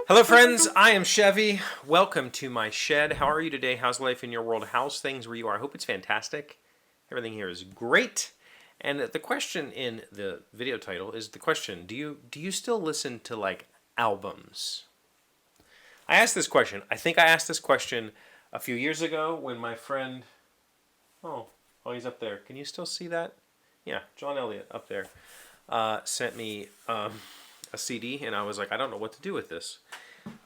Hello, friends. I am Chevee. Welcome to my shed. How are you today? How's life in your world? How's things where you are? I hope it's fantastic. Everything here is great. And the question in the video title is the question: Do you still listen to like albums? I asked this question. I think I asked this question a few years ago when my friend. Oh, oh, he's up there. Can you still see that? Yeah, John Elliott up there sent me a CD, and I was like, I don't know what to do with this.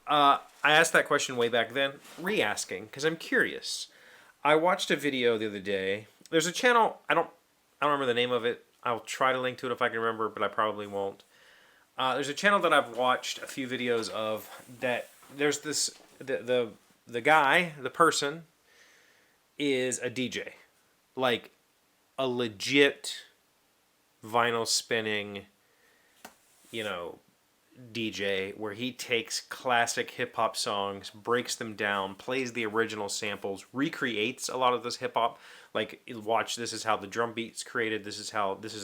I asked that question way back then, re-asking because I'm curious. I watched a video the other day. There's a channel. I don't remember the name of it. I'll try to link to it if I can remember, but I probably won't. There's a channel that I've watched a few videos of that. There's this the guy, the person, is a DJ, like a legit vinyl spinning, you know, DJ where he takes classic hip hop songs, breaks them down, plays the original samples, recreates a lot of this hip hop. Like, watch, this is how the drum beat's created, this is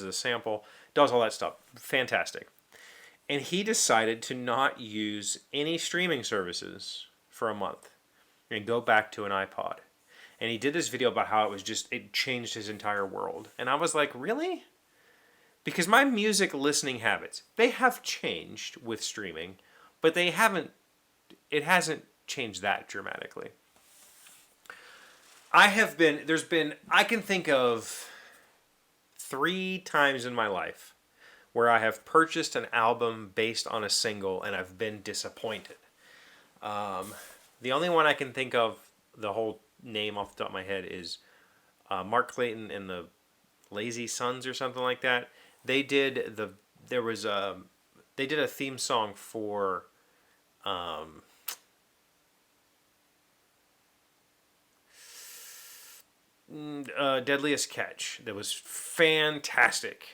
the sample, does all that stuff. Fantastic. And he decided to not use any streaming services for a month and go back to an iPod. And he did this video about how it changed his entire world. And I was like, really? Because my music listening habits, they have changed with streaming, but it hasn't changed that dramatically. I can think of 3 times in my life where I have purchased an album based on a single and I've been disappointed. The only one I can think of, the whole name off the top of my head, is Mark Clayton and the Lazy Sons or something like that. They did they did a theme song for Deadliest Catch that was fantastic,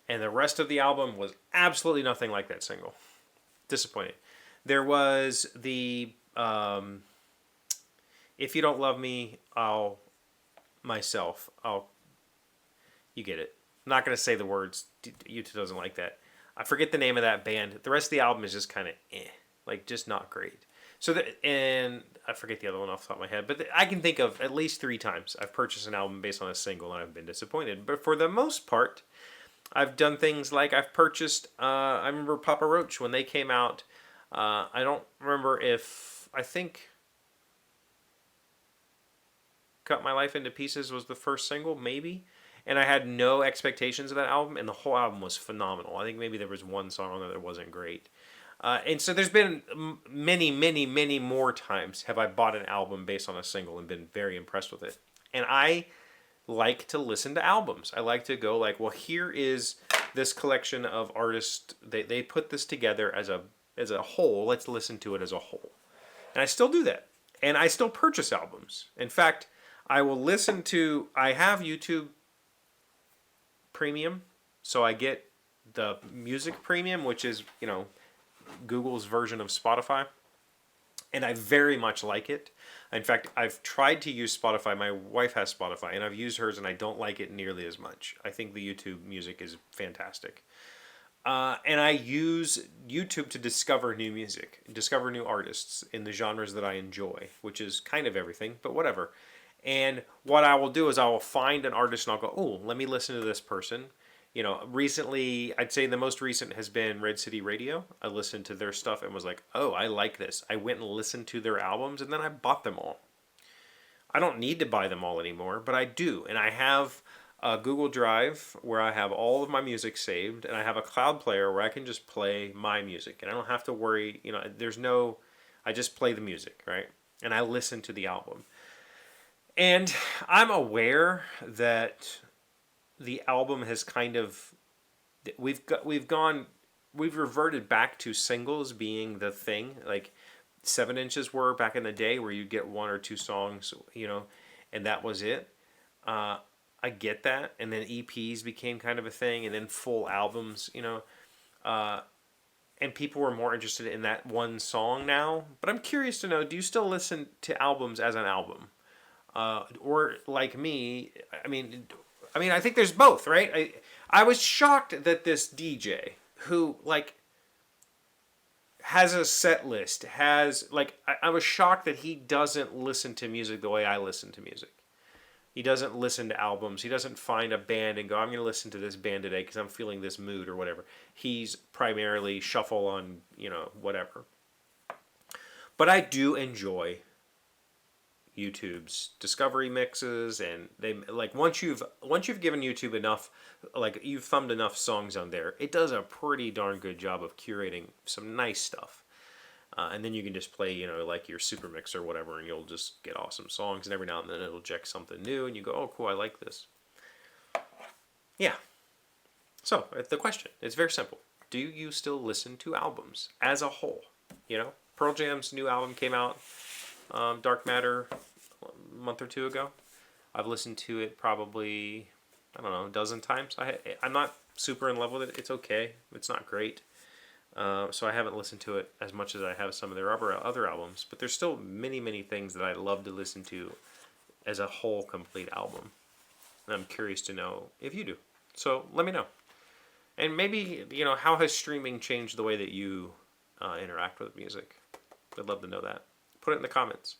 and the rest of the album was absolutely nothing like that single. Disappointing. There was the If You Don't Love Me, I'll you get it. I'm not going to say the words. YouTube doesn't like that. I forget the name of that band. The rest of the album is just kind of like just not great. And I forget the other one off the top of my head, but I can think of at least 3 times I've purchased an album based on a single and I've been disappointed. But for the most part, I've done things like I've purchased. I remember Papa Roach when they came out. I don't remember if I think Cut My Life Into Pieces was the first single, maybe. And I had no expectations of that album, and the whole album was phenomenal. I think maybe there was one song on there that wasn't great. And so there's been many, many, many more times have I bought an album based on a single and been very impressed with it. And I like to listen to albums. I like to go like, well, here is this collection of artists. They put this together as a whole. Let's listen to it as a whole. And I still do that. And I still purchase albums. In fact, I have YouTube Premium, so I get the music premium, which is, Google's version of Spotify, and I very much like it. In fact, I've tried to use Spotify. My wife has Spotify, and I've used hers, and I don't like it nearly as much. I think the YouTube music is fantastic. And I use YouTube to discover new music, discover new artists in the genres that I enjoy, which is kind of everything, but whatever. And what I will do is I will find an artist and I'll go, oh, let me listen to this person. Recently, I'd say the most recent has been Red City Radio. I listened to their stuff and was like, oh, I like this. I went and listened to their albums and then I bought them all. I don't need to buy them all anymore, but I do. And I have a Google Drive where I have all of my music saved, and I have a cloud player where I can just play my music. And I don't have to worry, I just play the music, right? And I listen to the album. And I'm aware that the album has kind of we've reverted back to singles being the thing, like 7 inches were back in the day, where you get 1 or 2 songs, and that was it. I get that, and then EPs became kind of a thing, and then full albums, and people were more interested in that one song now. But I'm curious to know: do you still listen to albums as an album? Or like me, I mean, I think there's both, right? I was shocked that this DJ who, like, has a set list, has like I was shocked that he doesn't listen to music the way I listen to music. He doesn't listen to albums. He doesn't find a band and go, I'm going to listen to this band today because I'm feeling this mood or whatever. He's primarily shuffle on, whatever. But I do enjoy YouTube's discovery mixes, and they like once you've given YouTube enough, like you've thumbed enough songs on there, it does a pretty darn good job of curating some nice stuff. And then you can just play, like your super mix or whatever, and you'll just get awesome songs. And every now and then it'll check something new, and you go, "Oh, cool, I like this." Yeah. So the question, it's very simple: do you still listen to albums as a whole? Pearl Jam's new album came out, Dark Matter, a month or two ago. I've listened to it probably, I don't know, a dozen times. I'm not super in love with it. It's okay. It's not great. So I haven't listened to it as much as I have some of their other albums, but there's still many, many things that I love to listen to as a whole complete album. And I'm curious to know if you do. So let me know. And maybe, how has streaming changed the way that you interact with music? I'd love to know that. Put it in the comments.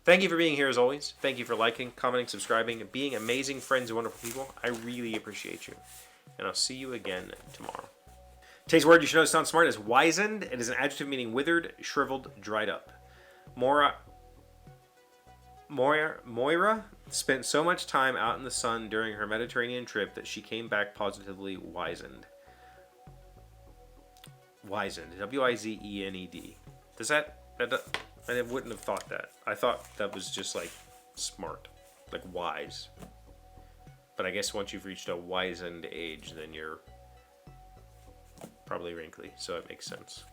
Thank you for being here as always. Thank you for liking, commenting, subscribing, and being amazing friends and wonderful people. I really appreciate you. And I'll see you again tomorrow. Today's word you should know sounds smart is wizened. It is an adjective meaning withered, shriveled, dried up. Moira spent so much time out in the sun during her Mediterranean trip that she came back positively wizened. Wizened. W-I-Z-E-N-E-D. I wouldn't have thought that. I thought that was just like smart, like wise. But I guess once you've reached a wizened age, then you're probably wrinkly, so it makes sense.